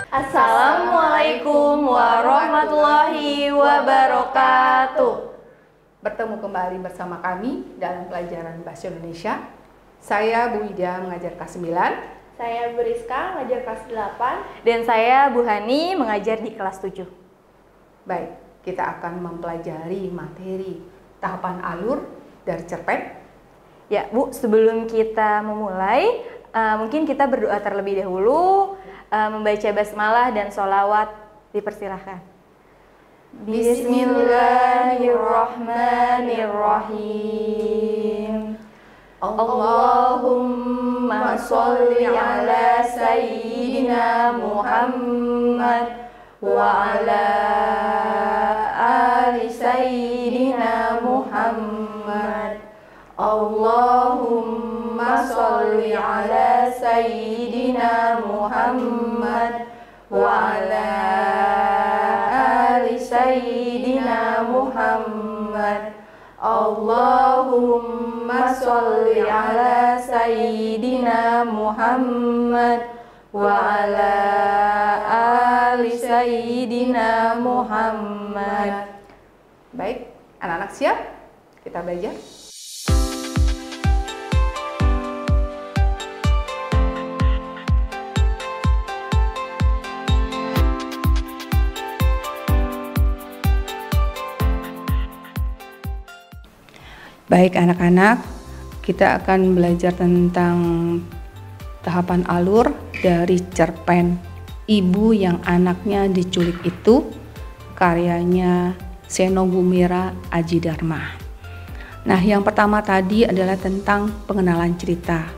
Assalamualaikum warahmatullahi wabarakatuh. Bertemu kembali bersama kami dalam pelajaran Bahasa Indonesia. Saya Bu Ida mengajar kelas 9. Saya Bu Rizka mengajar kelas 8. Dan saya Bu Hani mengajar di kelas 7. Baik, kita akan mempelajari materi tahapan alur dari cerpen. Ya Bu, sebelum kita memulai, mungkin kita berdoa terlebih dahulu, membaca basmalah dan sholawat, dipersilahkan. Bismillahirrahmanirrahim. Allahumma sholli ala sayyidina Muhammad wa ala ali sayyidina Muhammad. Allahumma sholli ala sayyidina Muhammad wa ala ali sayyidina Muhammad. Allahumma sholli ala sayyidina Muhammad wa ala ali sayyidina Muhammad. Baik, anak-anak siap? Kita belajar. Baik anak-anak, kita akan belajar tentang tahapan alur dari cerpen Ibu yang Anaknya Diculik Itu, karyanya Seno Gumira Aji Dharma. Nah, yang pertama tadi adalah tentang pengenalan cerita.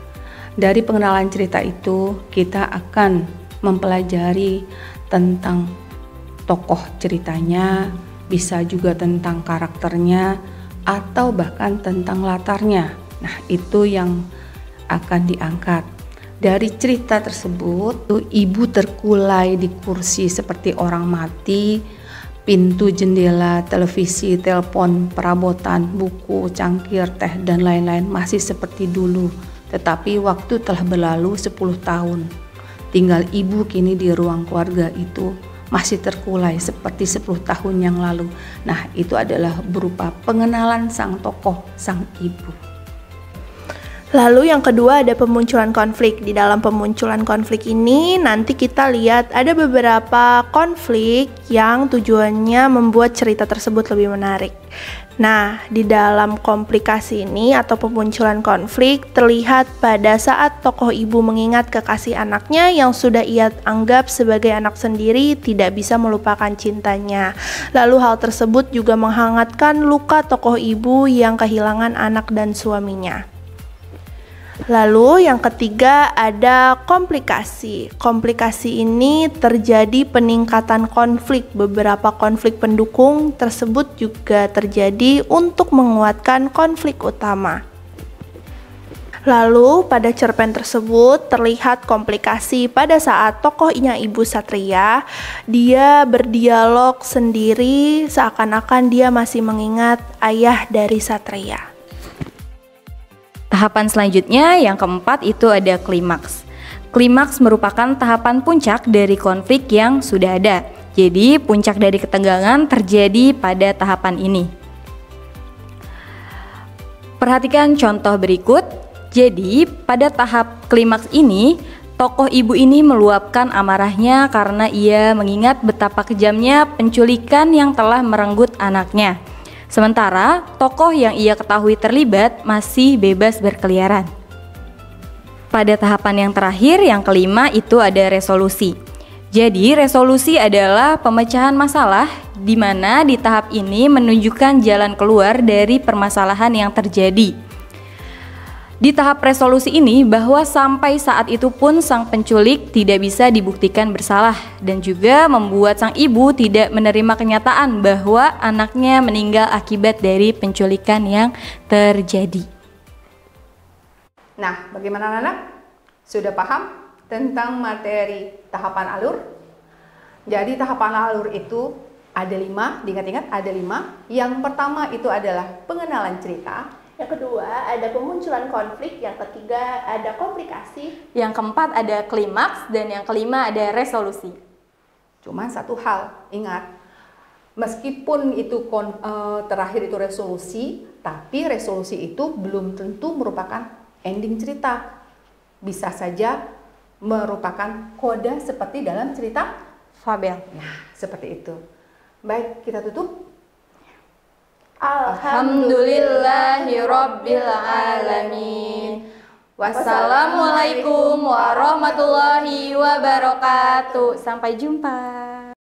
Dari pengenalan cerita itu, kita akan mempelajari tentang tokoh ceritanya, bisa juga tentang karakternya, atau bahkan tentang latarnya. Nah, itu yang akan diangkat. Dari cerita tersebut, ibu terkulai di kursi seperti orang mati, pintu, jendela, televisi, telepon, perabotan, buku, cangkir, teh, dan lain-lain masih seperti dulu. Tetapi waktu telah berlalu 10 tahun. Tinggal ibu kini di ruang keluarga itu masih terkulai seperti 10 tahun yang lalu. Nah, itu adalah berupa pengenalan sang tokoh, sang ibu. Lalu yang kedua ada pemunculan konflik. Di dalam pemunculan konflik ini nanti kita lihat ada beberapa konflik yang tujuannya membuat cerita tersebut lebih menarik. Nah, di dalam komplikasi ini atau pemunculan konflik terlihat pada saat tokoh ibu mengingat kekasih anaknya yang sudah ia anggap sebagai anak sendiri tidak bisa melupakan cintanya. Lalu hal tersebut juga menghangatkan luka tokoh ibu yang kehilangan anak dan suaminya. Lalu yang ketiga ada komplikasi. Komplikasi ini terjadi peningkatan konflik. Beberapa konflik pendukung tersebut juga terjadi untuk menguatkan konflik utama. Lalu pada cerpen tersebut terlihat komplikasi pada saat tokohnya Ibu Satria, dia berdialog sendiri seakan-akan dia masih mengingat ayah dari Satria. Tahapan selanjutnya yang keempat itu ada klimaks. Klimaks merupakan tahapan puncak dari konflik yang sudah ada. Jadi puncak dari ketegangan terjadi pada tahapan ini. Perhatikan contoh berikut. Jadi pada tahap klimaks ini, tokoh ibu ini meluapkan amarahnya karena ia mengingat betapa kejamnya penculikan yang telah merenggut anaknya. Sementara tokoh yang ia ketahui terlibat masih bebas berkeliaran. Pada tahapan yang terakhir, yang kelima itu ada resolusi. Jadi resolusi adalah pemecahan masalah di mana di tahap ini menunjukkan jalan keluar dari permasalahan yang terjadi. Di tahap resolusi ini bahwa sampai saat itu pun sang penculik tidak bisa dibuktikan bersalah dan juga membuat sang ibu tidak menerima kenyataan bahwa anaknya meninggal akibat dari penculikan yang terjadi. Nah, bagaimana anak-anak? Sudah paham tentang materi tahapan alur? Jadi tahapan alur itu ada 5, diingat-ingat ada 5. Yang pertama itu adalah pengenalan cerita. Yang kedua ada pemunculan konflik, yang ketiga ada komplikasi, yang keempat ada klimaks, dan yang kelima ada resolusi. Cuman satu hal, ingat, meskipun itu terakhir itu resolusi, tapi resolusi itu belum tentu merupakan ending cerita. Bisa saja merupakan koda seperti dalam cerita fabel. Nah, seperti itu. Baik, kita tutup. Alhamdulillahirabbil alamin. Wassalamualaikum warahmatullahi wabarakatuh. Sampai jumpa.